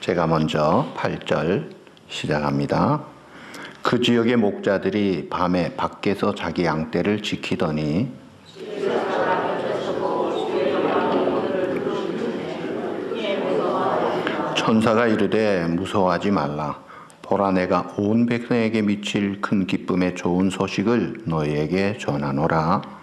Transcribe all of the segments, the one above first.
제가 먼저 8절 시작합니다. 그 지역의 목자들이 밤에 밖에서 자기 양떼를 지키더니 천사가 이르되 무서워하지 말라. 보라, 내가 온 백성에게 미칠 큰 기쁨의 좋은 소식을 너희에게 전하노라.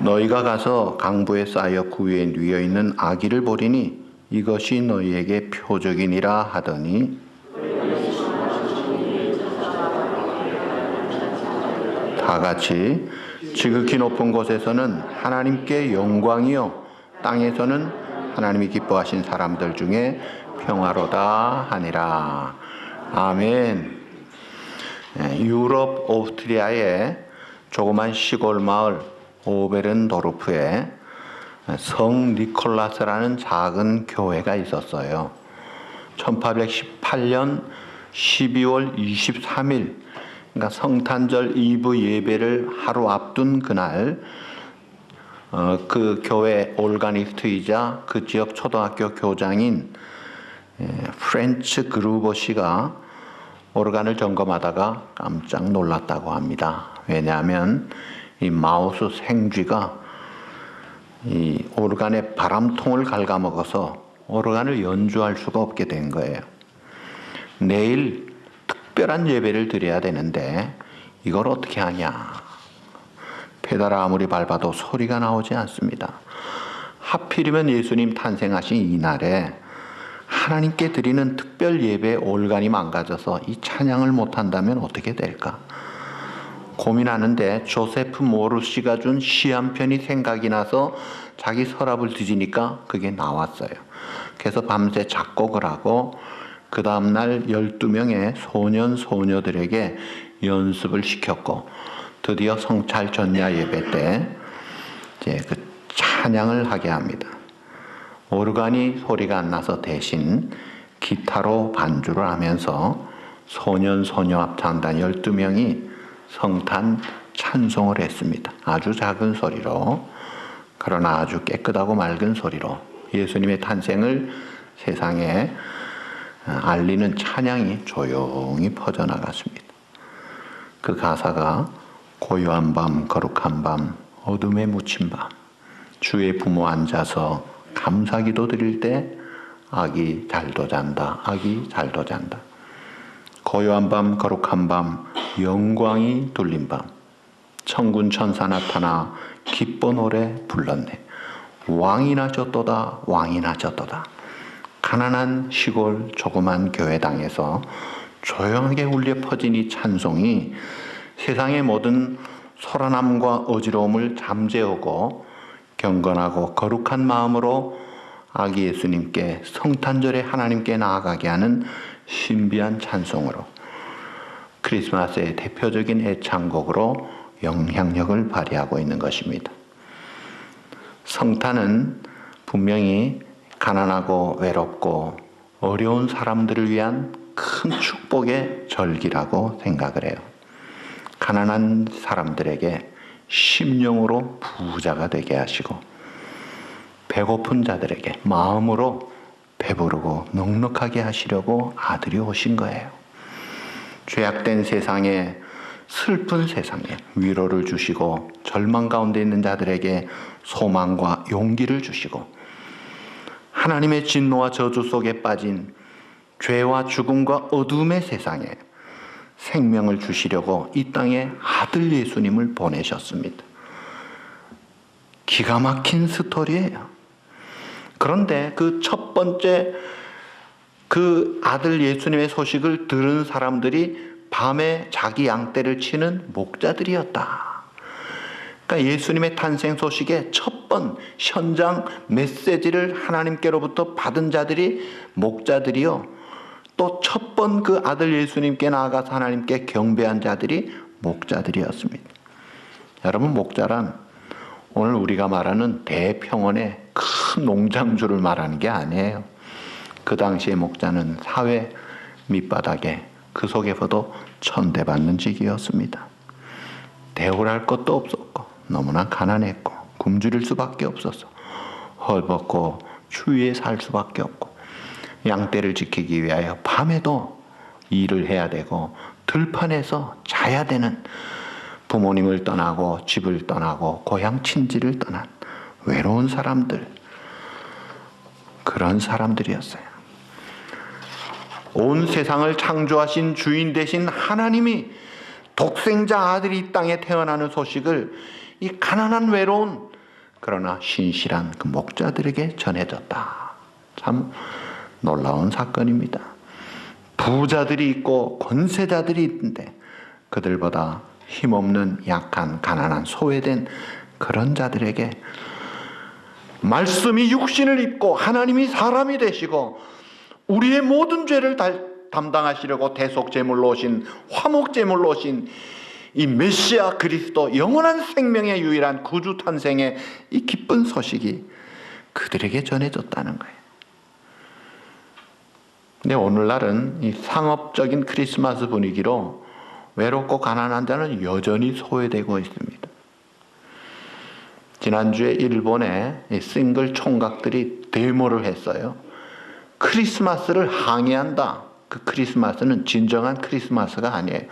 너희가 가서 강부에 쌓여 구유에 누워 있는 아기를 보리니 이것이 너희에게 표적이니라 하더니 다 같이 지극히 높은 곳에서는 하나님께 영광이요 땅에서는 하나님이 기뻐하신 사람들 중에 평화로다 하니라. 아멘. 유럽 오스트리아의 조그만 시골 마을 오베른도르프에 성 니콜라스라는 작은 교회가 있었어요. 1818년 12월 23일, 그러니까 성탄절 이브 예배를 하루 앞둔 그날, 그 교회 올가니스트이자 그 지역 초등학교 교장인 프렌츠 그루버 씨가 오르간을 점검하다가 깜짝 놀랐다고 합니다. 왜냐하면 이 마우스 생쥐가 이 오르간의 바람통을 갉아먹어서 오르간을 연주할 수가 없게 된 거예요. 내일 특별한 예배를 드려야 되는데 이걸 어떻게 하냐. 페달을 아무리 밟아도 소리가 나오지 않습니다. 하필이면 예수님 탄생하신 이날에 하나님께 드리는 특별 예배 올간이 망가져서 이 찬양을 못한다면 어떻게 될까? 고민하는데 조세프 모르시가 준 시 한 편이 생각이 나서 자기 서랍을 뒤지니까 그게 나왔어요. 그래서 밤새 작곡을 하고 그 다음날 12명의 소년 소녀들에게 연습을 시켰고 드디어 성찰 전야 예배 때 이제 그 찬양을 하게 합니다. 오르간이 소리가 안 나서 대신 기타로 반주를 하면서 소년 소녀 합창단 12명이 성탄 찬송을 했습니다. 아주 작은 소리로, 그러나 아주 깨끗하고 맑은 소리로 예수님의 탄생을 세상에 알리는 찬양이 조용히 퍼져나갔습니다. 그 가사가 고요한 밤, 거룩한 밤, 어둠에 묻힌 밤, 주의 부모 앉아서 감사기도 드릴 때 아기 잘도 잔다, 아기 잘도 잔다. 고요한 밤, 거룩한 밤, 영광이 둘린 밤, 천군 천사 나타나 기뻐 노래 불렀네. 왕이 나셨도다, 왕이 나셨도다. 가난한 시골 조그만 교회당에서 조용하게 울려 퍼진 이 찬송이 세상의 모든 소란함과 어지러움을 잠재우고 경건하고 거룩한 마음으로 아기 예수님께 성탄절에 하나님께 나아가게 하는 신비한 찬송으로 크리스마스의 대표적인 애창곡으로 영향력을 발휘하고 있는 것입니다. 성탄은 분명히 가난하고 외롭고 어려운 사람들을 위한 큰 축복의 절기라고 생각을 해요. 가난한 사람들에게 심령으로 부자가 되게 하시고 배고픈 자들에게 마음으로 배부르고 넉넉하게 하시려고 아들이 오신 거예요. 죄악된 세상에, 슬픈 세상에 위로를 주시고 절망 가운데 있는 자들에게 소망과 용기를 주시고 하나님의 진노와 저주 속에 빠진 죄와 죽음과 어둠의 세상에 생명을 주시려고 이 땅에 아들 예수님을 보내셨습니다. 기가 막힌 스토리예요. 그런데 그 첫 번째 그 아들 예수님의 소식을 들은 사람들이 밤에 자기 양떼를 치는 목자들이었다. 그러니까 예수님의 탄생 소식의 첫 번 현장 메시지를 하나님께로부터 받은 자들이 목자들이요. 또 첫 번 그 아들 예수님께 나아가서 하나님께 경배한 자들이 목자들이었습니다. 여러분, 목자란 오늘 우리가 말하는 대평원의 큰 농장주를 말하는 게 아니에요. 그 당시의 목자는 사회 밑바닥에 그 속에서도 천대받는 직이었습니다. 대우할 것도 없었고 너무나 가난했고 굶주릴 수밖에 없었어. 헐벗고 추위에 살 수밖에 없고, 양떼를 지키기 위하여 밤에도 일을 해야 되고 들판에서 자야 되는, 부모님을 떠나고 집을 떠나고 고향 친지를 떠난 외로운 사람들, 그런 사람들이었어요. 온 세상을 창조하신 주인 되신 하나님이 독생자 아들이 이 땅에 태어나는 소식을 이 가난한 외로운 그러나 신실한 그 목자들에게 전해졌다. 참 놀라운 사건입니다. 부자들이 있고 권세자들이 있는데 그들보다 힘없는 약한 가난한 소외된 그런 자들에게 말씀이 육신을 입고 하나님이 사람이 되시고 우리의 모든 죄를 담당하시려고 대속제물로 오신, 화목제물로 오신 이 메시아 그리스도, 영원한 생명의 유일한 구주 탄생의 이 기쁜 소식이 그들에게 전해졌다는 거예요. 근데 오늘날은 이 상업적인 크리스마스 분위기로 외롭고 가난한 자는 여전히 소외되고 있습니다. 지난주에 일본의 싱글 총각들이 데모를 했어요. 크리스마스를 항의한다. 그 크리스마스는 진정한 크리스마스가 아니에요.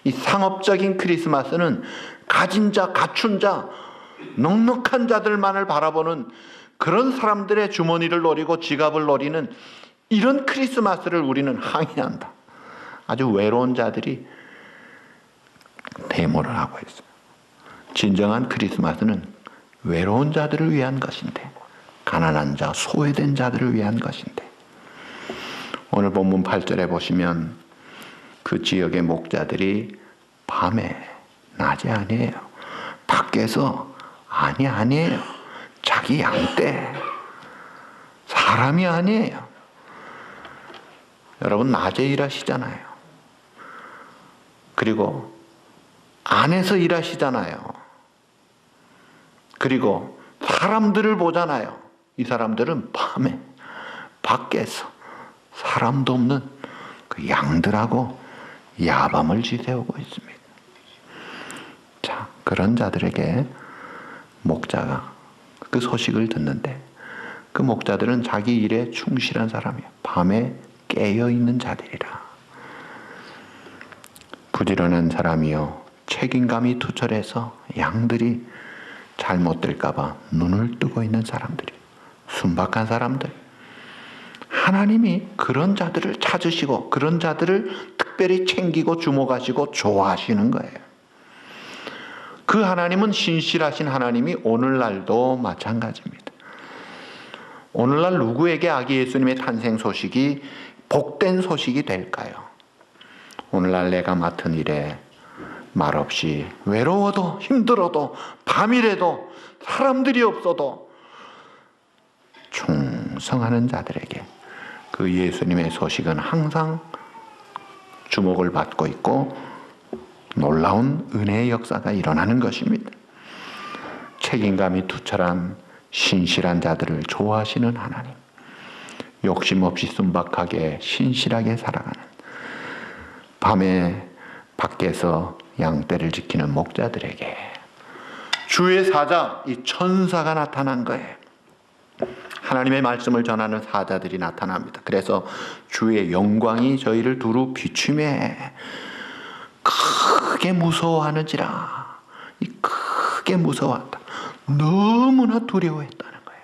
이 상업적인 크리스마스는 가진 자, 갖춘 자, 넉넉한 자들만을 바라보는 그런 사람들의 주머니를 노리고 지갑을 노리는 이런 크리스마스를 우리는 항의한다. 아주 외로운 자들이 데모를 하고 있어요. 진정한 크리스마스는 외로운 자들을 위한 것인데, 가난한 자, 소외된 자들을 위한 것인데, 오늘 본문 8절에 보시면 그 지역의 목자들이 밤에, 낮이 아니에요. 밖에서, 아니에요. 자기 양떼, 사람이 아니에요. 여러분 낮에 일하시잖아요. 그리고 안에서 일하시잖아요. 그리고 사람들을 보잖아요. 이 사람들은 밤에 밖에서 사람도 없는 그 양들하고 야밤을 지새우고 있습니다. 자, 그런 자들에게 목자가 그 소식을 듣는데, 그 목자들은 자기 일에 충실한 사람이에요. 밤에 깨어있는 자들이라. 부지런한 사람이요, 책임감이 투철해서 양들이 잘못될까봐 눈을 뜨고 있는 사람들이, 순박한 사람들. 하나님이 그런 자들을 찾으시고 그런 자들을 특별히 챙기고 주목하시고 좋아하시는 거예요. 그 하나님은 신실하신 하나님이 오늘날도 마찬가지입니다. 오늘날 누구에게 아기 예수님의 탄생 소식이 복된 소식이 될까요? 오늘날 내가 맡은 일에 말없이 외로워도 힘들어도 밤이라도 사람들이 없어도 충성하는 자들에게 그 예수님의 소식은 항상 주목을 받고 있고 놀라운 은혜의 역사가 일어나는 것입니다. 책임감이 투철한 신실한 자들을 좋아하시는 하나님, 욕심 없이 순박하게 신실하게 살아가는, 밤에 밖에서 양떼를 지키는 목자들에게 주의 사자, 이 천사가 나타난 거예요. 하나님의 말씀을 전하는 사자들이 나타납니다. 그래서 주의 영광이 저희를 두루 비추매 크게 무서워하는지라. 이 크게 무서워한다. 너무나 두려워했다는 거예요.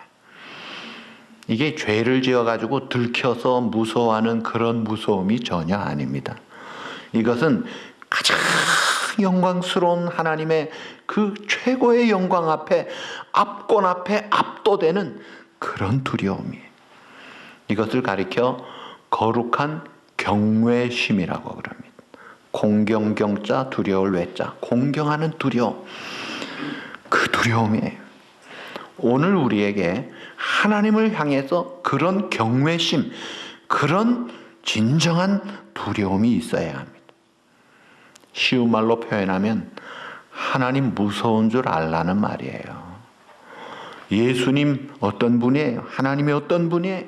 이게 죄를 지어가지고 들켜서 무서워하는 그런 무서움이 전혀 아닙니다. 이것은 가장 영광스러운 하나님의 그 최고의 영광 앞에, 압권 앞에 압도되는 그런 두려움이에요. 이것을 가리켜 거룩한 경외심이라고 그럽니다. 공경경자 두려울 외자, 공경하는 두려움, 그 두려움이에요. 오늘 우리에게 하나님을 향해서 그런 경외심, 그런 진정한 두려움이 있어야 합니다. 쉬운 말로 표현하면 하나님 무서운 줄 알라는 말이에요. 예수님 어떤 분이에요? 하나님이 어떤 분이에요?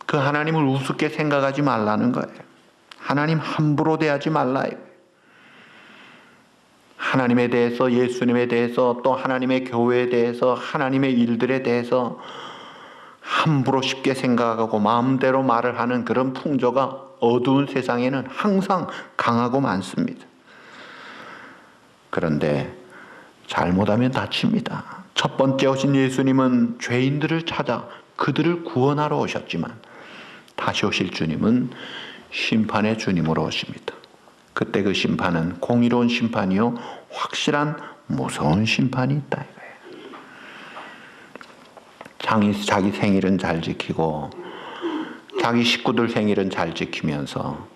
그 하나님을 우습게 생각하지 말라는 거예요. 하나님 함부로 대하지 말라. 하나님에 대해서, 예수님에 대해서, 또 하나님의 교회에 대해서, 하나님의 일들에 대해서 함부로 쉽게 생각하고 마음대로 말을 하는 그런 풍조가 어두운 세상에는 항상 강하고 많습니다. 그런데 잘못하면 다칩니다. 첫 번째 오신 예수님은 죄인들을 찾아 그들을 구원하러 오셨지만, 다시 오실 주님은 심판의 주님으로 오십니다. 그때 그 심판은 공의로운 심판이요, 확실한 무서운 심판이 있다 이거예요. 자기 생일은 잘 지키고 자기 식구들 생일은 잘 지키면서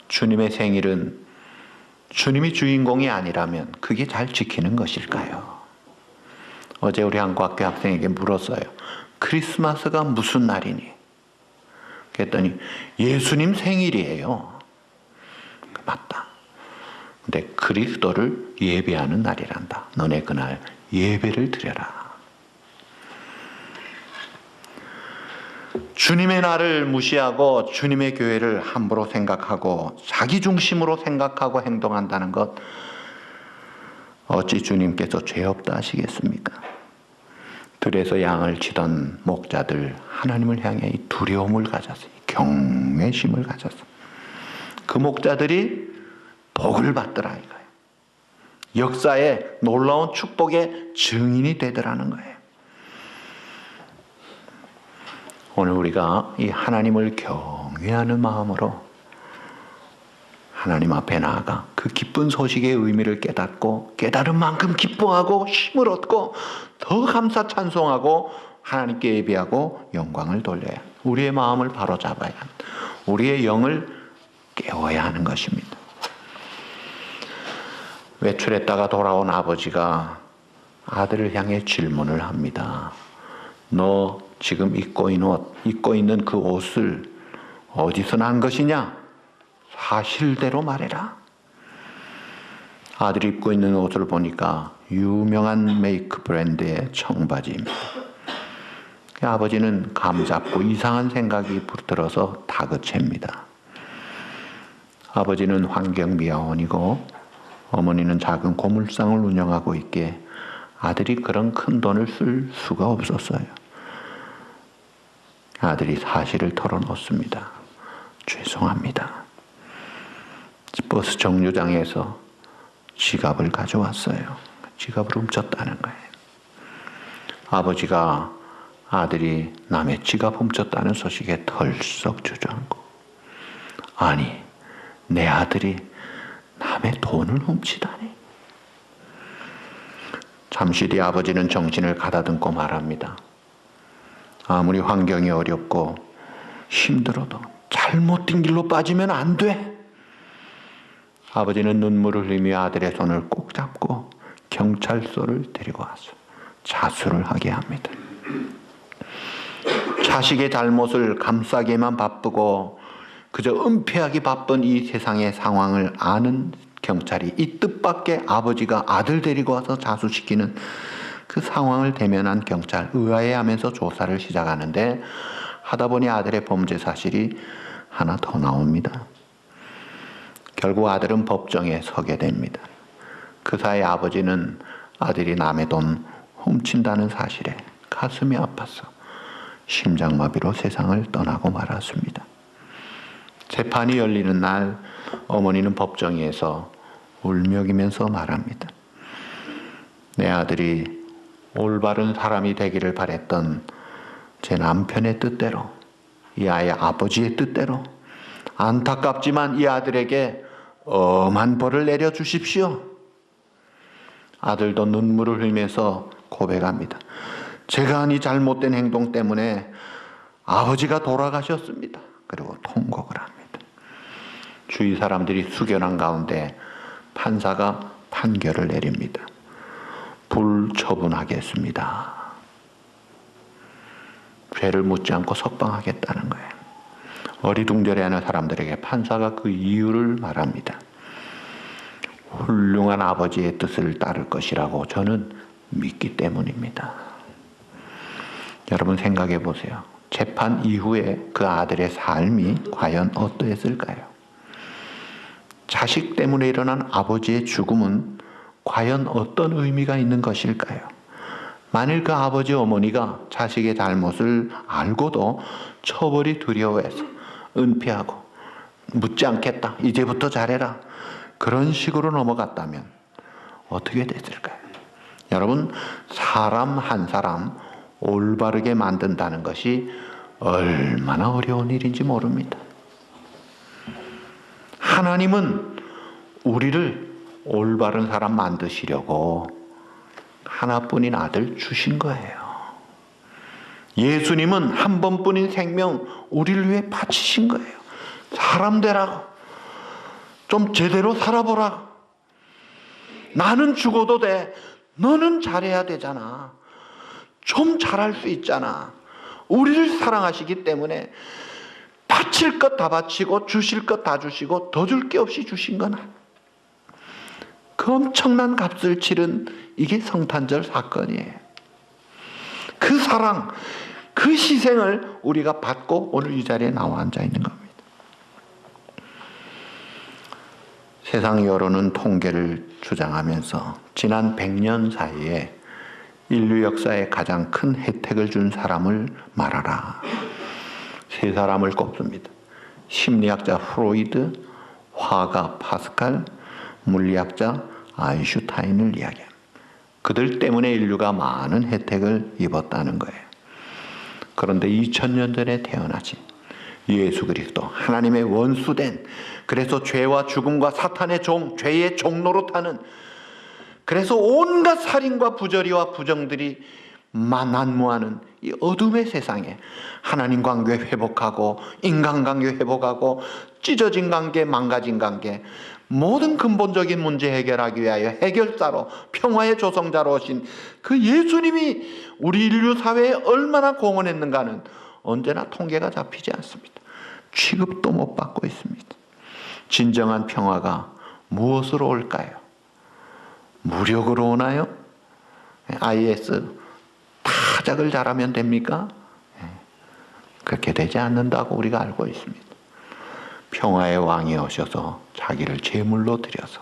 주님의 생일은 주님이 주인공이 아니라면 그게 잘 지키는 것일까요? 어제 우리 한국학교 학생에게 물었어요. 크리스마스가 무슨 날이니? 그랬더니 예수님 생일이에요. 맞다. 근데 그리스도를 예배하는 날이란다. 너네 그날 예배를 드려라. 주님의 날을 무시하고 주님의 교회를 함부로 생각하고 자기 중심으로 생각하고 행동한다는 것, 어찌 주님께서 죄 없다 하시겠습니까? 들에서 양을 치던 목자들, 하나님을 향해 이 두려움을 가졌어요. 경외심을 가졌어요. 그 목자들이 복을 받더라 이거예요. 역사의 놀라운 축복의 증인이 되더라는 거예요. 오늘 우리가 이 하나님을 경외하는 마음으로 하나님 앞에 나아가 그 기쁜 소식의 의미를 깨닫고 깨달은 만큼 기뻐하고 힘을 얻고 더 감사 찬송하고 하나님께 예배하고 영광을 돌려야, 우리의 마음을 바로잡아야, 우리의 영을 깨워야 하는 것입니다. 외출했다가 돌아온 아버지가 아들을 향해 질문을 합니다. 너 지금 입고 있는 그 옷을 어디서 난 것이냐? 사실대로 말해라. 아들이 입고 있는 옷을 보니까 유명한 메이크 브랜드의 청바지입니다. 아버지는 감잡고 이상한 생각이 들어서 다그칩니다. 아버지는 환경미화원이고 어머니는 작은 고물상을 운영하고 있기에 아들이 그런 큰 돈을 쓸 수가 없었어요. 아들이 사실을 털어놓습니다. 죄송합니다. 버스 정류장에서 지갑을 가져왔어요. 지갑을 훔쳤다는 거예요. 아버지가 아들이 남의 지갑 훔쳤다는 소식에 털썩 주저앉고, 아니 내 아들이 남의 돈을 훔치다니. 잠시 뒤 아버지는 정신을 가다듬고 말합니다. 아무리 환경이 어렵고 힘들어도 잘못된 길로 빠지면 안 돼. 아버지는 눈물을 흘리며 아들의 손을 꼭 잡고 경찰서를 데리고 와서 자수를 하게 합니다. 자식의 잘못을 감싸기에만 바쁘고 그저 은폐하기 바쁜 이 세상의 상황을 아는 경찰이 이 뜻밖의 아버지가 아들 데리고 와서 자수시키는 그 상황을 대면한 경찰, 의아해하면서 조사를 시작하는데, 하다 보니 아들의 범죄 사실이 하나 더 나옵니다. 결국 아들은 법정에 서게 됩니다. 그 사이 아버지는 아들이 남의 돈 훔친다는 사실에 가슴이 아파서 심장마비로 세상을 떠나고 말았습니다. 재판이 열리는 날 어머니는 법정에서 울먹이면서 말합니다. 내 아들이 올바른 사람이 되기를 바랬던 제 남편의 뜻대로, 이 아이의 아버지의 뜻대로, 안타깝지만 이 아들에게 엄한 벌을 내려주십시오. 아들도 눈물을 흘리면서 고백합니다. 제가 한 이 잘못된 행동 때문에 아버지가 돌아가셨습니다. 그리고 통곡을 합니다. 주위 사람들이 숙연한 가운데 판사가 판결을 내립니다. 불처분하겠습니다. 죄를 묻지 않고 석방하겠다는 거예요. 어리둥절해하는 사람들에게 판사가 그 이유를 말합니다. 훌륭한 아버지의 뜻을 따를 것이라고 저는 믿기 때문입니다. 여러분 생각해 보세요. 재판 이후에 그 아들의 삶이 과연 어떠했을까요? 자식 때문에 일어난 아버지의 죽음은 과연 어떤 의미가 있는 것일까요? 만일 그 아버지 어머니가 자식의 잘못을 알고도 처벌이 두려워해서 은폐하고 묻지 않겠다, 이제부터 잘해라, 그런 식으로 넘어갔다면 어떻게 됐을까요? 여러분, 사람 한 사람 올바르게 만든다는 것이 얼마나 어려운 일인지 모릅니다. 하나님은 우리를 올바른 사람 만드시려고 하나뿐인 아들 주신 거예요. 예수님은 한 번뿐인 생명 우리를 위해 바치신 거예요. 사람 되라고, 좀 제대로 살아보라. 나는 죽어도 돼, 너는 잘해야 되잖아. 좀 잘할 수 있잖아. 우리를 사랑하시기 때문에 바칠 것 다 바치고 주실 것 다 주시고 더 줄 게 없이 주신 거나. 그 엄청난 값을 치른 이게 성탄절 사건이에요. 그 사랑, 그 희생을 우리가 받고 오늘 이 자리에 나와 앉아 있는 겁니다. 세상 여론은 통계를 주장하면서 지난 100년 사이에 인류 역사에 가장 큰 혜택을 준 사람을 말하라. 세 사람을 꼽습니다. 심리학자 프로이드, 화가 파스칼, 물리학자 아인슈타인을 이야기합니다. 그들 때문에 인류가 많은 혜택을 입었다는 거예요. 그런데 2000년 전에 태어나신 예수 그리스도, 하나님의 원수된, 그래서 죄와 죽음과 사탄의 종, 죄의 종노릇하는, 그래서 온갖 살인과 부조리와 부정들이 난무하는 이 어둠의 세상에 하나님 관계 회복하고 인간 관계 회복하고 찢어진 관계, 망가진 관계, 모든 근본적인 문제 해결하기 위하여 해결사로, 평화의 조성자로 오신 그 예수님이 우리 인류 사회에 얼마나 공헌했는가는 언제나 통계가 잡히지 않습니다. 취급도 못 받고 있습니다. 진정한 평화가 무엇으로 올까요? 무력으로 오나요? IS 타작을 잘하면 됩니까? 그렇게 되지 않는다고 우리가 알고 있습니다. 평화의 왕이 오셔서 자기를 제물로 드려서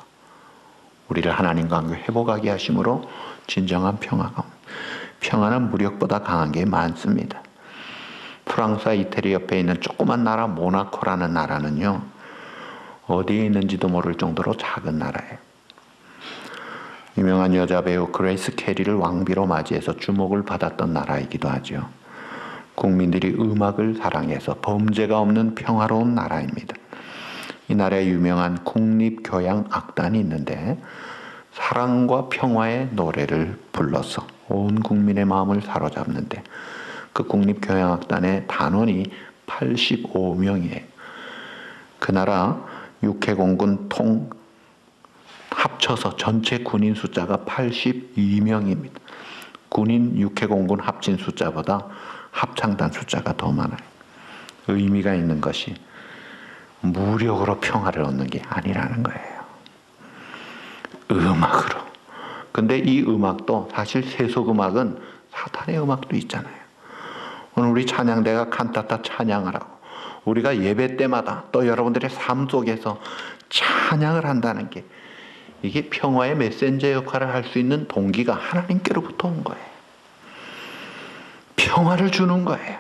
우리를 하나님 관계 회복하게 하심으로 진정한 평화가 옵니다. 평화는 무력보다 강한 게 많습니다. 프랑스와 이태리 옆에 있는 조그만 나라 모나코라는 나라는요, 어디에 있는지도 모를 정도로 작은 나라예요. 유명한 여자 배우 그레이스 캐리를 왕비로 맞이해서 주목을 받았던 나라이기도 하죠. 국민들이 음악을 사랑해서 범죄가 없는 평화로운 나라입니다. 이 나라에 유명한 국립교향악단이 있는데 사랑과 평화의 노래를 불러서 온 국민의 마음을 사로잡는데 그 국립교향악단의 단원이 85명이에요. 그 나라 육해공군 통 합쳐서 전체 군인 숫자가 82명입니다. 군인 육해공군 합친 숫자보다 합창단 숫자가 더 많아요. 의미가 있는 것이 무력으로 평화를 얻는 게 아니라는 거예요. 음악으로. 근데 이 음악도 사실 세속음악은 사탄의 음악도 있잖아요. 오늘 우리 찬양대가 칸타타 찬양을 하고 우리가 예배 때마다 또 여러분들의 삶 속에서 찬양을 한다는 게 이게 평화의 메신저 역할을 할 수 있는 동기가 하나님께로부터 온 거예요. 평화를 주는 거예요.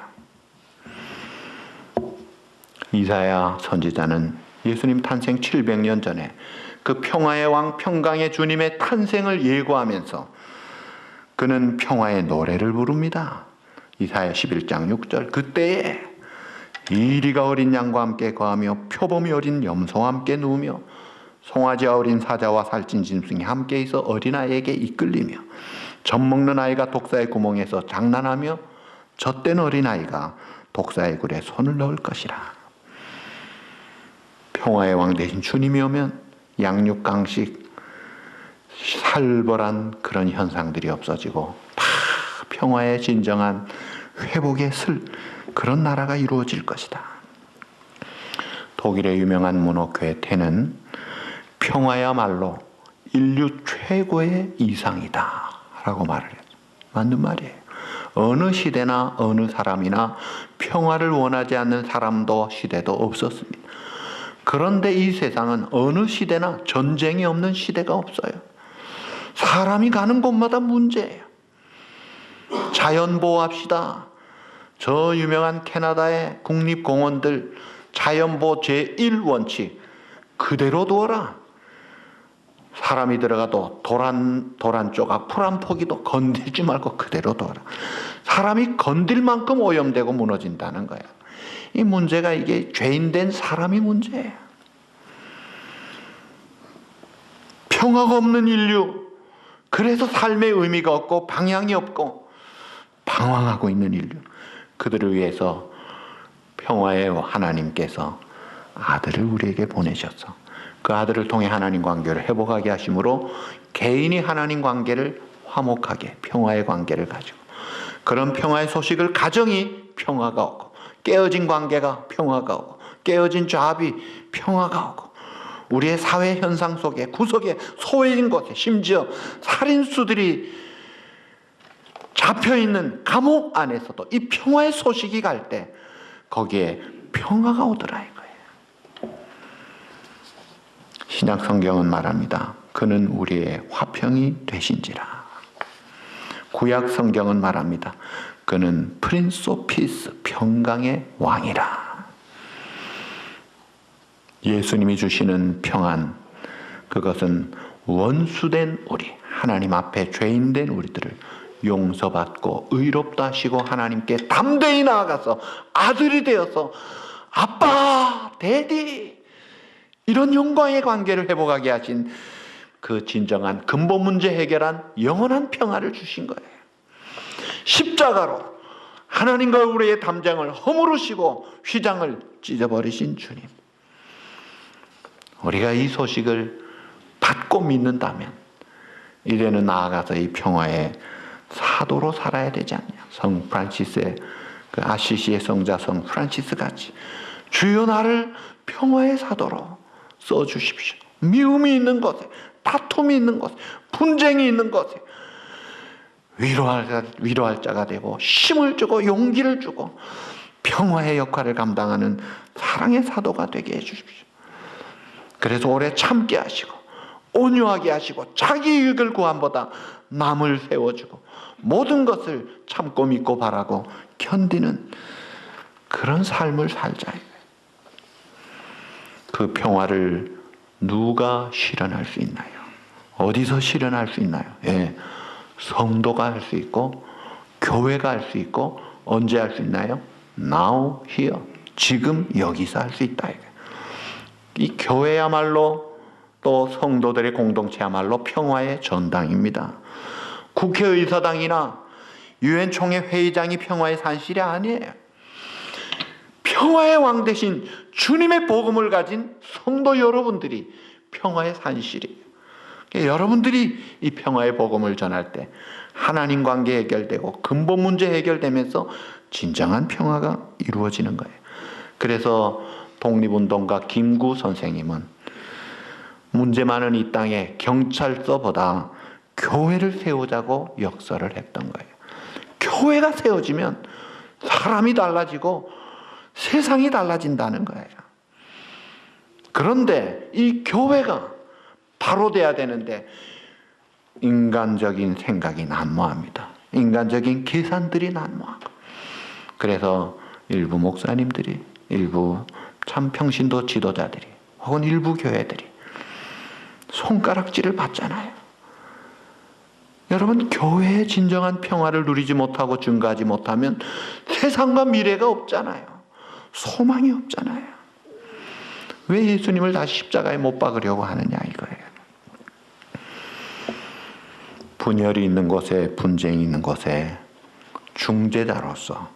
이사야 선지자는 예수님 탄생 700년 전에 그 평화의 왕 평강의 주님의 탄생을 예고하면서 그는 평화의 노래를 부릅니다. 이사야 11장 6절 그때에 이리가 어린 양과 함께 거하며 표범이 어린 염소와 함께 누우며 송아지와 어린 사자와 살찐 짐승이 함께 있어 어린아이에게 이끌리며 젖먹는 아이가 독사의 구멍에서 장난하며 젖된 어린아이가 독사의 굴에 손을 넣을 것이라. 평화의 왕 대신 주님이 오면 양육강식 살벌한 그런 현상들이 없어지고 다 평화의 진정한 회복의 그런 나라가 이루어질 것이다. 독일의 유명한 문호 괴테는 평화야말로 인류 최고의 이상이다 라고 말을 해요. 맞는 말이에요. 어느 시대나 어느 사람이나 평화를 원하지 않는 사람도 시대도 없었습니다. 그런데 이 세상은 어느 시대나 전쟁이 없는 시대가 없어요. 사람이 가는 곳마다 문제예요. 자연 보호합시다. 저 유명한 캐나다의 국립공원들 자연보호 제1원칙 그대로 두어라. 사람이 들어가도 도란 조각, 풀 한 포기도 건들지 말고 그대로 둬라. 사람이 건들 만큼 오염되고 무너진다는 거예요. 이 문제가 이게 죄인된 사람이 문제예요. 평화가 없는 인류, 그래서 삶의 의미가 없고 방향이 없고 방황하고 있는 인류, 그들을 위해서 평화의 하나님께서 아들을 우리에게 보내셔서 그 아들을 통해 하나님 관계를 회복하게 하심으로 개인이 하나님 관계를 화목하게 평화의 관계를 가지고, 그런 평화의 소식을 가정이 평화가 오고, 깨어진 관계가 평화가 오고, 깨어진 조합이 평화가 오고, 우리의 사회 현상 속에 구석에 소외진 곳에 심지어 살인수들이 잡혀있는 감옥 안에서도 이 평화의 소식이 갈 때 거기에 평화가 오더라 이거예요. 신약 성경은 말합니다. 그는 우리의 화평이 되신지라. 구약 성경은 말합니다. 그는 프린스 오브 피스, 평강의 왕이라. 예수님이 주시는 평안, 그것은 원수된 우리, 하나님 앞에 죄인된 우리들을 용서받고 의롭다 하시고 하나님께 담대히 나아가서 아들이 되어서 아빠, 데디, 이런 영광의 관계를 회복하게 하신 그 진정한 근본 문제 해결한 영원한 평화를 주신 거예요. 십자가로 하나님과 우리의 담장을 허물으시고 휘장을 찢어버리신 주님. 우리가 이 소식을 받고 믿는다면 이제는 나아가서 이 평화의 사도로 살아야 되지 않냐. 성 프란시스의 그 아시시의 성자 성 프란시스 같이 주여 나를 평화의 사도로 써주십시오. 미움이 있는 곳에, 다툼이 있는 곳에, 분쟁이 있는 곳에 위로할 자가 되고 힘을 주고 용기를 주고 평화의 역할을 감당하는 사랑의 사도가 되게 해주십시오. 그래서 오래 참게 하시고 온유하게 하시고 자기 이익을 구함보다 남을 세워주고 모든 것을 참고 믿고 바라고 견디는 그런 삶을 살자. 그 평화를 누가 실현할 수 있나요? 어디서 실현할 수 있나요? 예, 성도가 할 수 있고 교회가 할 수 있고 언제 할 수 있나요? Now, here, 지금 여기서 할 수 있다. 이 교회야말로 또 성도들의 공동체야말로 평화의 전당입니다. 국회의사당이나 유엔 총회 회의장이 평화의 산실이 아니에요. 평화의 왕 대신 주님의 복음을 가진 성도 여러분들이 평화의 산실이에요. 여러분들이 이 평화의 복음을 전할 때 하나님 관계 해결되고 근본 문제 해결되면서 진정한 평화가 이루어지는 거예요. 그래서 독립운동가 김구 선생님은 문제 많은 이 땅에 경찰서보다 교회를 세우자고 역설을 했던 거예요. 교회가 세워지면 사람이 달라지고 세상이 달라진다는 거예요. 그런데 이 교회가 바로 돼야 되는데 인간적인 생각이 난무합니다. 인간적인 계산들이 난무하고, 그래서 일부 목사님들이, 일부 참 평신도 지도자들이, 혹은 일부 교회들이 손가락질을 받잖아요. 여러분, 교회의 진정한 평화를 누리지 못하고 증거하지 못하면 세상과 미래가 없잖아요. 소망이 없잖아요. 왜 예수님을 다시 십자가에 못 박으려고 하느냐 이거예요. 분열이 있는 곳에, 분쟁이 있는 곳에 중재자로서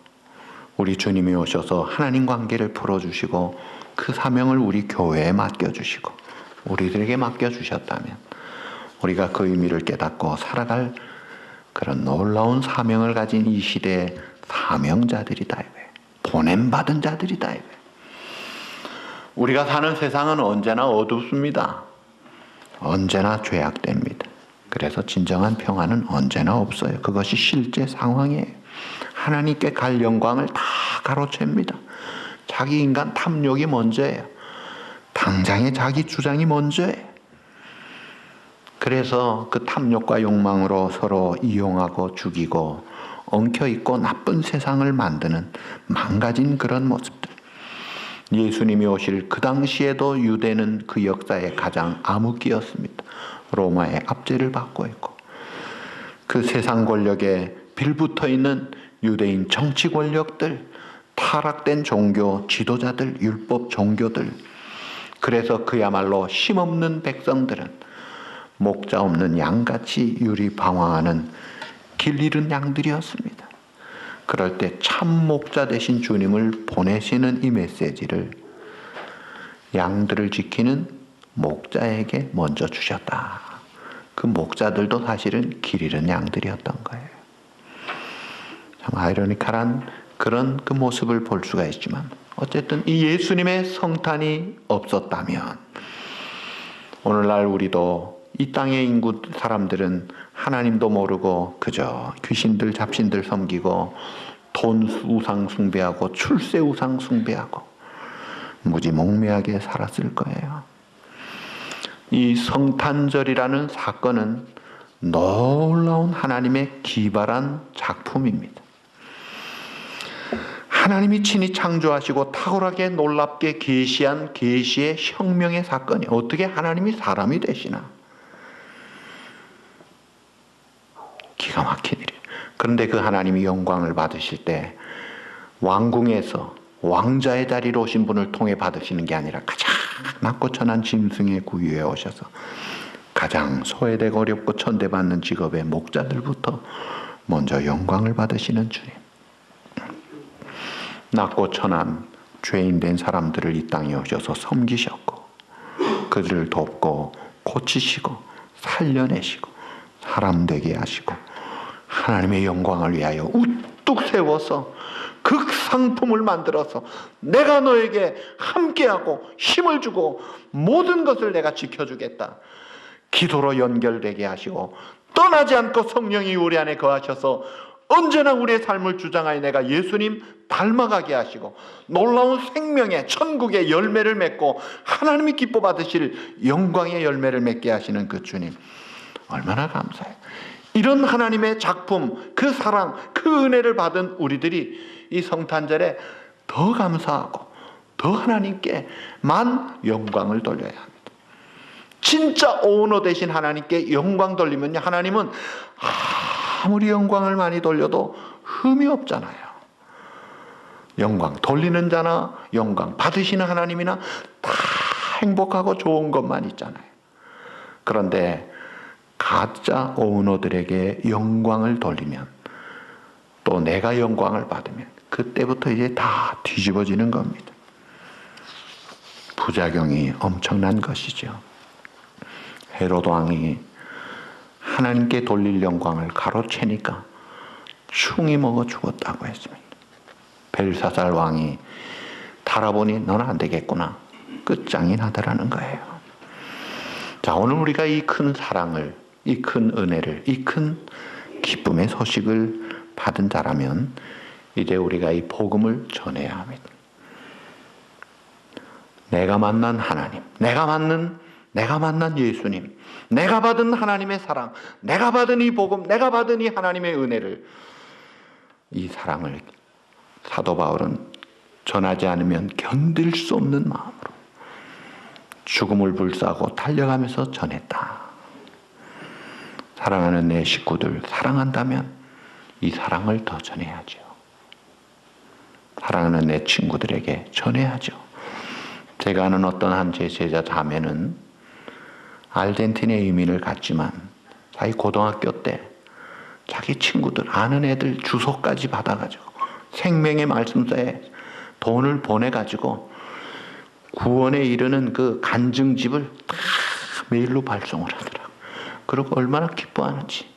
우리 주님이 오셔서 하나님 관계를 풀어주시고 그 사명을 우리 교회에 맡겨주시고 우리들에게 맡겨주셨다면 우리가 그 의미를 깨닫고 살아갈 그런 놀라운 사명을 가진 이 시대의 사명자들이다. 보냄받은 자들이다. 우리가 사는 세상은 언제나 어둡습니다. 언제나 죄악됩니다. 그래서 진정한 평화는 언제나 없어요. 그것이 실제 상황이에요. 하나님께 갈 영광을 다 가로챕니다. 자기 인간 탐욕이 먼저예요. 당장의 자기 주장이 먼저예요. 그래서 그 탐욕과 욕망으로 서로 이용하고 죽이고 엉켜있고 나쁜 세상을 만드는 망가진 그런 모습들. 예수님이 오실 그 당시에도 유대는 그 역사의 가장 암흑기였습니다. 로마의 압제를 받고 있고 그 세상 권력에 빌붙어 있는 유대인 정치 권력들, 타락된 종교 지도자들, 율법 종교들, 그래서 그야말로 힘없는 백성들은 목자 없는 양같이 유리방황하는 길 잃은 양들이었습니다. 그럴 때 참 목자 되신 주님을 보내시는 이 메시지를 양들을 지키는 목자에게 먼저 주셨다. 그 목자들도 사실은 길 잃은 양들이었던 거예요. 참 아이러니컬한 그런 그 모습을 볼 수가 있지만 어쨌든 이 예수님의 성탄이 없었다면 오늘날 우리도 이 땅의 인구 사람들은 하나님도 모르고 그저 귀신들 잡신들 섬기고 돈 우상 숭배하고 출세 우상 숭배하고 무지몽매하게 살았을 거예요. 이 성탄절이라는 사건은 놀라운 하나님의 기발한 작품입니다. 하나님이 친히 창조하시고 탁월하게 놀랍게 계시한 계시의 혁명의 사건이 어떻게 하나님이 사람이 되시나? 기가 막힌 일이에요. 그런데 그 하나님이 영광을 받으실 때 왕궁에서 왕자의 자리로 오신 분을 통해 받으시는 게 아니라 가장 낮고 천한 짐승의 구유에 오셔서 가장 소외되고 어렵고 천대받는 직업의 목자들부터 먼저 영광을 받으시는 주님. 낮고 천한 죄인된 사람들을 이 땅에 오셔서 섬기셨고 그들을 돕고 고치시고 살려내시고 사람 되게 하시고 하나님의 영광을 위하여 우뚝 세워서 그 상품을 만들어서 내가 너에게 함께하고 힘을 주고 모든 것을 내가 지켜주겠다. 기도로 연결되게 하시고 떠나지 않고 성령이 우리 안에 거하셔서 언제나 우리의 삶을 주장하여 내가 예수님 닮아가게 하시고 놀라운 생명의 천국의 열매를 맺고 하나님이 기뻐 받으실 영광의 열매를 맺게 하시는 그 주님 얼마나 감사해요. 이런 하나님의 작품, 그 사랑, 그 은혜를 받은 우리들이 이 성탄절에 더 감사하고 더 하나님께만 영광을 돌려야 합니다. 진짜 오너 되신 하나님께 영광 돌리면요, 하나님은 아무리 영광을 많이 돌려도 흠이 없잖아요. 영광 돌리는 자나 영광 받으시는 하나님이나 다 행복하고 좋은 것만 있잖아요. 그런데 가짜 오너들에게 영광을 돌리면 또 내가 영광을 받으면 그때부터 이제 다 뒤집어지는 겁니다. 부작용이 엄청난 것이죠. 헤로드 왕이 하나님께 돌릴 영광을 가로채니까 충이 먹어 죽었다고 했습니다. 벨사살 왕이 달아보니 너는 안 되겠구나. 끝장이 나더라는 거예요. 자, 오늘 우리가 이 큰 사랑을, 이 큰 은혜를, 이 큰 기쁨의 소식을 받은 자라면 이제 우리가 이 복음을 전해야 합니다. 내가 만난 하나님, 내가 만난 예수님, 내가 받은 하나님의 사랑, 내가 받은 이 복음, 내가 받은 이 하나님의 은혜를, 이 사랑을 사도 바울은 전하지 않으면 견딜 수 없는 마음으로 죽음을 불사하고 달려가면서 전했다. 사랑하는 내 식구들, 사랑한다면 이 사랑을 더 전해야죠. 사랑하는 내 친구들에게 전해야죠. 제가 아는 어떤 한 제 제자 자매는 아르헨티나에 이민을 갔지만 자기 고등학교 때 자기 친구들, 아는 애들 주소까지 받아가지고 생명의 말씀서에 돈을 보내가지고 구원에 이르는 그 간증집을 다 메일로 발송을 하더라고요. 그리고 얼마나 기뻐하는지.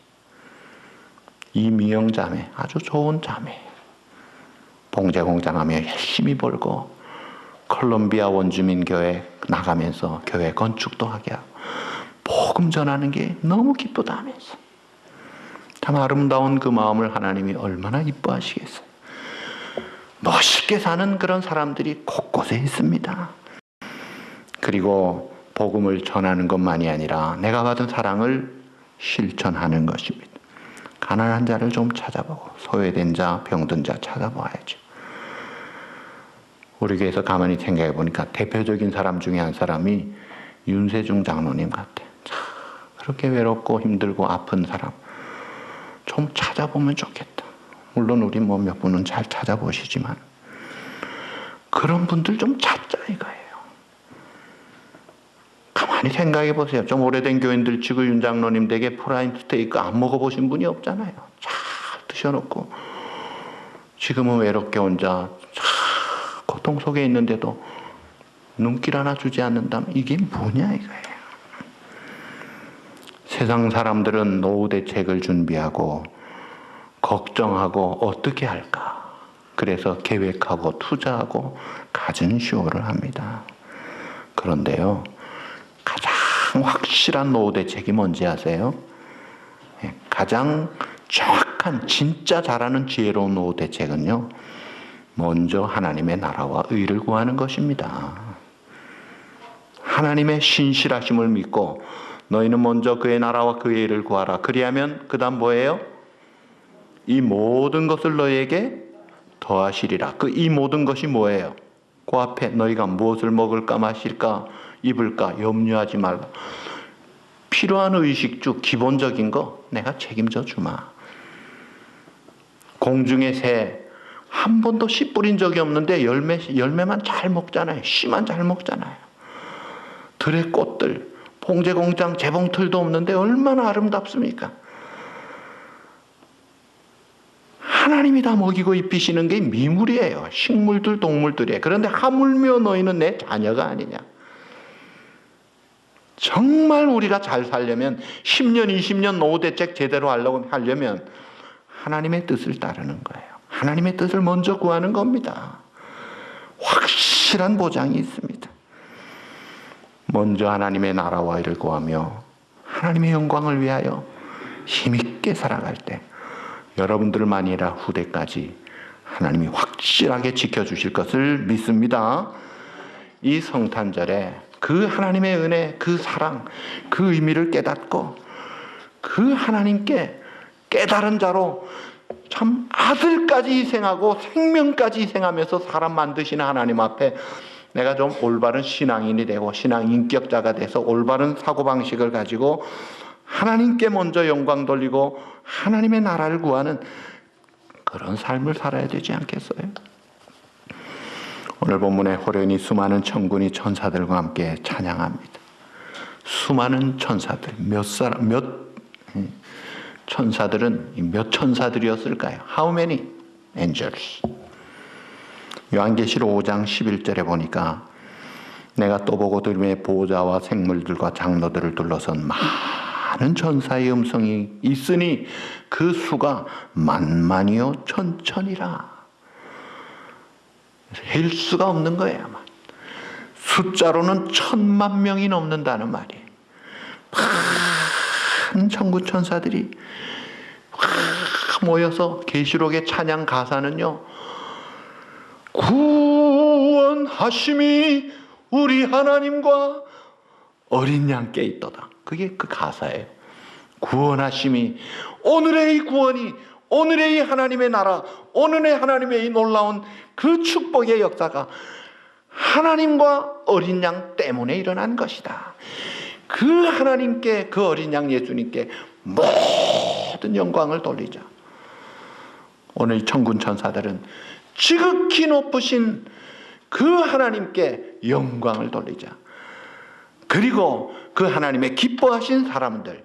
이미영 자매, 아주 좋은 자매. 봉제공장하며 열심히 벌고 콜롬비아 원주민 교회 나가면서 교회 건축도 하게 하고 복음 전하는 게 너무 기쁘다 하면서 참 아름다운 그 마음을 하나님이 얼마나 기뻐하시겠어요. 멋있게 사는 그런 사람들이 곳곳에 있습니다. 그리고 복음을 전하는 것만이 아니라 내가 받은 사랑을 실천하는 것입니다. 가난한 자를 좀 찾아보고 소외된 자, 병든 자 찾아봐야죠. 우리 교회에서 가만히 생각해 보니까 대표적인 사람 중에 한 사람이 윤세중 장로님 같아. 참 그렇게 외롭고 힘들고 아픈 사람 좀 찾아보면 좋겠다. 물론 우리 뭐 몇 분은 잘 찾아보시지만 그런 분들 좀 찾자 이거예요. 가만히 생각해 보세요. 좀 오래된 교인들 치고 윤 장로님 댁에 프라임 스테이크 안 먹어보신 분이 없잖아요. 잘 드셔놓고 지금은 외롭게 혼자 고통 속에 있는데도 눈길 하나 주지 않는다면 이게 뭐냐 이거예요. 세상 사람들은 노후 대책을 준비하고 걱정하고 어떻게 할까. 그래서 계획하고 투자하고 갖은 쇼를 합니다. 그런데요, 가장 확실한 노후 대책이 뭔지 아세요? 가장 정확한 진짜 잘하는 지혜로운 노후 대책은요, 먼저 하나님의 나라와 의를 구하는 것입니다. 하나님의 신실하심을 믿고 너희는 먼저 그의 나라와 그의 의를 구하라. 그리하면 그 다음 뭐예요? 이 모든 것을 너희에게 더하시리라. 그 이 모든 것이 뭐예요? 그 앞에 너희가 무엇을 먹을까 마실까 입을까 염려하지 말라. 필요한 의식주 기본적인 거 내가 책임져 주마. 공중의 새 한 번도 씨 뿌린 적이 없는데 열매만 잘 먹잖아요. 씨만 잘 먹잖아요. 들의 꽃들, 봉제공장 재봉틀도 없는데 얼마나 아름답습니까? 하나님이 다 먹이고 입히시는 게 미물이에요. 식물들, 동물들이에요. 그런데 하물며 너희는 내 자녀가 아니냐. 정말 우리가 잘 살려면 10년, 20년 노후 대책 제대로 하려면 하나님의 뜻을 따르는 거예요. 하나님의 뜻을 먼저 구하는 겁니다. 확실한 보장이 있습니다. 먼저 하나님의 나라와 의를 구하며 하나님의 영광을 위하여 힘있게 살아갈 때 여러분들만이 아니라 후대까지 하나님이 확실하게 지켜주실 것을 믿습니다. 이 성탄절에 그 하나님의 은혜, 그 사랑, 그 의미를 깨닫고 그 하나님께 깨달은 자로 참 아들까지 희생하고 생명까지 희생하면서 사람 만드시는 하나님 앞에 내가 좀 올바른 신앙인이 되고 신앙 인격자가 돼서 올바른 사고방식을 가지고 하나님께 먼저 영광 돌리고 하나님의 나라를 구하는 그런 삶을 살아야 되지 않겠어요? 오늘 본문의 호련히 수많은 천군이 천사들과 함께 찬양합니다. 수많은 천사들, 천사들은 몇 천사들이었을까요? How many angels? 요한계시록 5장 11절에 보니까 내가 또 보고 들음에 보호자와 생물들과 장로들을 둘러선 많은 천사의 음성이 있으니 그 수가 만만이요 천천이라. 헬 수가 없는 거예요. 숫자로는 1000만 명이 넘는다는 말이에요. 많은 천군 천사들이 모여서 계시록의 찬양 가사는요, 구원하심이 우리 하나님과 어린 양께 있도다. 그게 그 가사예요. 구원하심이, 오늘의 이 구원이, 오늘의 이 하나님의 나라, 오늘의 하나님의 이 놀라운 그 축복의 역사가 하나님과 어린 양 때문에 일어난 것이다. 그 하나님께, 그 어린 양 예수님께 모든 영광을 돌리자. 오늘 천군 천사들은 지극히 높으신 그 하나님께 영광을 돌리자. 그리고 그 하나님의 기뻐하신 사람들,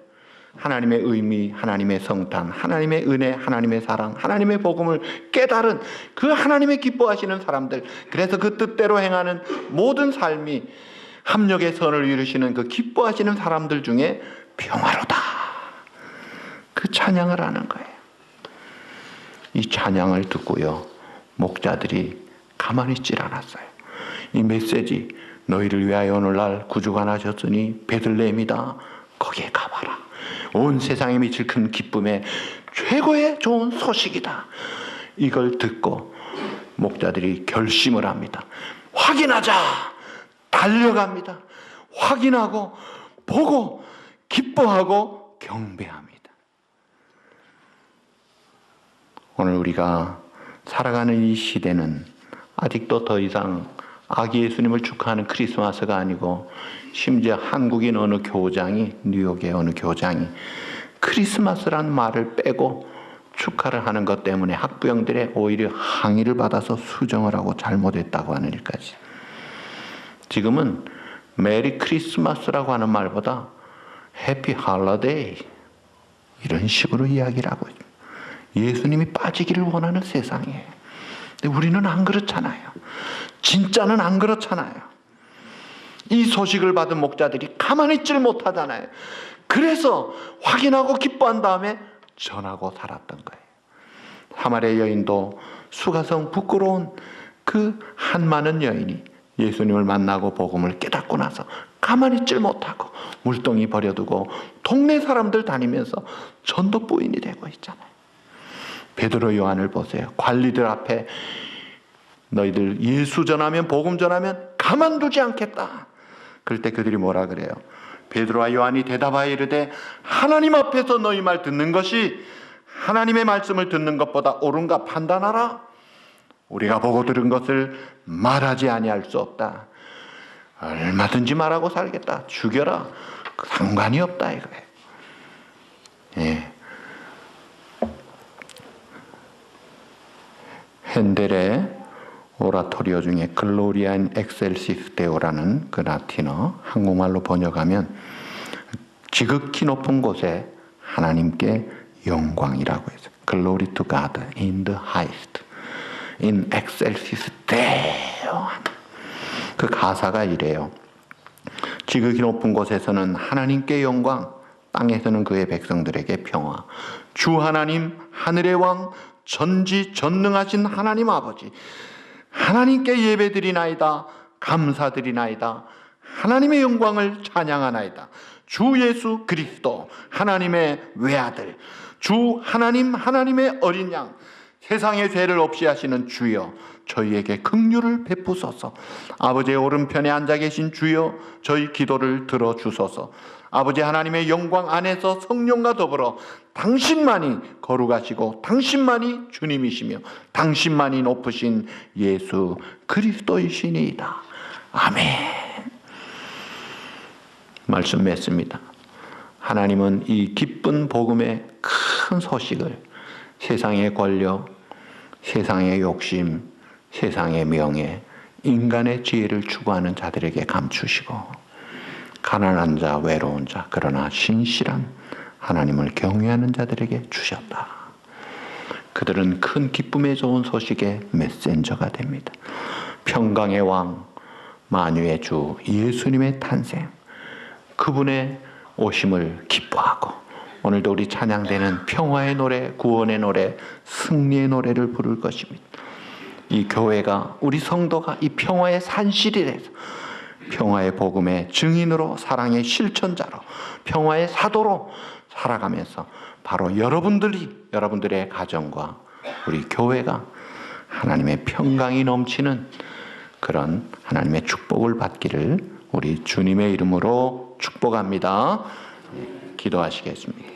하나님의 의미, 하나님의 성탄, 하나님의 은혜, 하나님의 사랑, 하나님의 복음을 깨달은 그 하나님의 기뻐하시는 사람들, 그래서 그 뜻대로 행하는 모든 삶이 합력의 선을 이루시는 그 기뻐하시는 사람들 중에 평화로다. 그 찬양을 하는 거예요. 이 찬양을 듣고요, 목자들이 가만히 있질 않았어요. 이 메시지, 너희를 위하여 오늘날 구주가 나셨으니 베들레헴이다. 거기에 가봐라. 온 세상에 미칠 큰 기쁨의 최고의 좋은 소식이다. 이걸 듣고 목자들이 결심을 합니다. 확인하자. 달려갑니다. 확인하고 보고 기뻐하고 경배합니다. 오늘 우리가 살아가는 이 시대는 아직도 더 이상 아기 예수님을 축하하는 크리스마스가 아니고, 심지어 한국인 어느 교장이, 뉴욕의 어느 교장이 크리스마스란 말을 빼고 축하를 하는 것 때문에 학부형들의 오히려 항의를 받아서 수정을 하고 잘못했다고 하는 일까지. 지금은 메리 크리스마스라고 하는 말보다 해피 할러데이 이런 식으로 이야기를 하고 있습니다. 예수님이 빠지기를 원하는 세상이에요. 근데 우리는 안 그렇잖아요. 진짜는 안 그렇잖아요. 이 소식을 받은 목자들이 가만히 있질 못하잖아요. 그래서 확인하고 기뻐한 다음에 전하고 살았던 거예요. 사마리아 여인도 수가성 부끄러운 그 한 많은 여인이 예수님을 만나고 복음을 깨닫고 나서 가만히 있질 못하고 물동이 버려두고 동네 사람들 다니면서 전도부인이 되고 있잖아요. 베드로 요한을 보세요. 관리들 앞에 너희들 예수 전하면, 복음 전하면 가만두지 않겠다. 그럴 때 그들이 뭐라 그래요? 베드로와 요한이 대답하여 이르되 하나님 앞에서 너희 말 듣는 것이 하나님의 말씀을 듣는 것보다 옳은가 판단하라. 우리가 보고 들은 것을 말하지 아니할 수 없다. 얼마든지 말하고 살겠다. 죽여라. 상관이 없다 이거예요. 예. 핸델의 오라토리오 중에 글로리아 인 엑셀시스 데오라는 그 라틴어, 한국말로 번역하면 지극히 높은 곳에 하나님께 영광이라고 해서 Glory to God in the highest, in excelsis Deo. 그 가사가 이래요. 지극히 높은 곳에서는 하나님께 영광, 땅에서는 그의 백성들에게 평화. 주 하나님, 하늘의 왕, 전지전능하신 하나님 아버지, 하나님께 예배드리나이다. 감사드리나이다. 하나님의 영광을 찬양하나이다. 주 예수 그리스도 하나님의 외아들, 주 하나님, 하나님의 어린 양, 세상의 죄를 없이 하시는 주여, 저희에게 긍휼을 베푸소서. 아버지의 오른편에 앉아 계신 주여, 저희 기도를 들어주소서. 아버지 하나님의 영광 안에서 성령과 더불어 당신만이 거룩하시고 당신만이 주님이시며 당신만이 높으신 예수 그리스도이시니이다. 아멘. 말씀 맺습니다. 하나님은 이 기쁜 복음의 큰 소식을 세상의 권력, 세상의 욕심, 세상의 명예, 인간의 지혜를 추구하는 자들에게 감추시고, 가난한 자, 외로운 자, 그러나 신실한 하나님을 경외하는 자들에게 주셨다. 그들은 큰 기쁨에 좋은 소식의 메신저가 됩니다. 평강의 왕, 만유의 주 예수님의 탄생, 그분의 오심을 기뻐하고, 오늘도 우리 찬양되는 평화의 노래, 구원의 노래, 승리의 노래를 부를 것입니다. 이 교회가, 우리 성도가 이 평화의 산실이 돼서 평화의 복음의 증인으로, 사랑의 실천자로, 평화의 사도로 살아가면서 바로 여러분들의 가정과 우리 교회가 하나님의 평강이 넘치는 그런 하나님의 축복을 받기를 우리 주님의 이름으로 축복합니다. 기도하시겠습니다.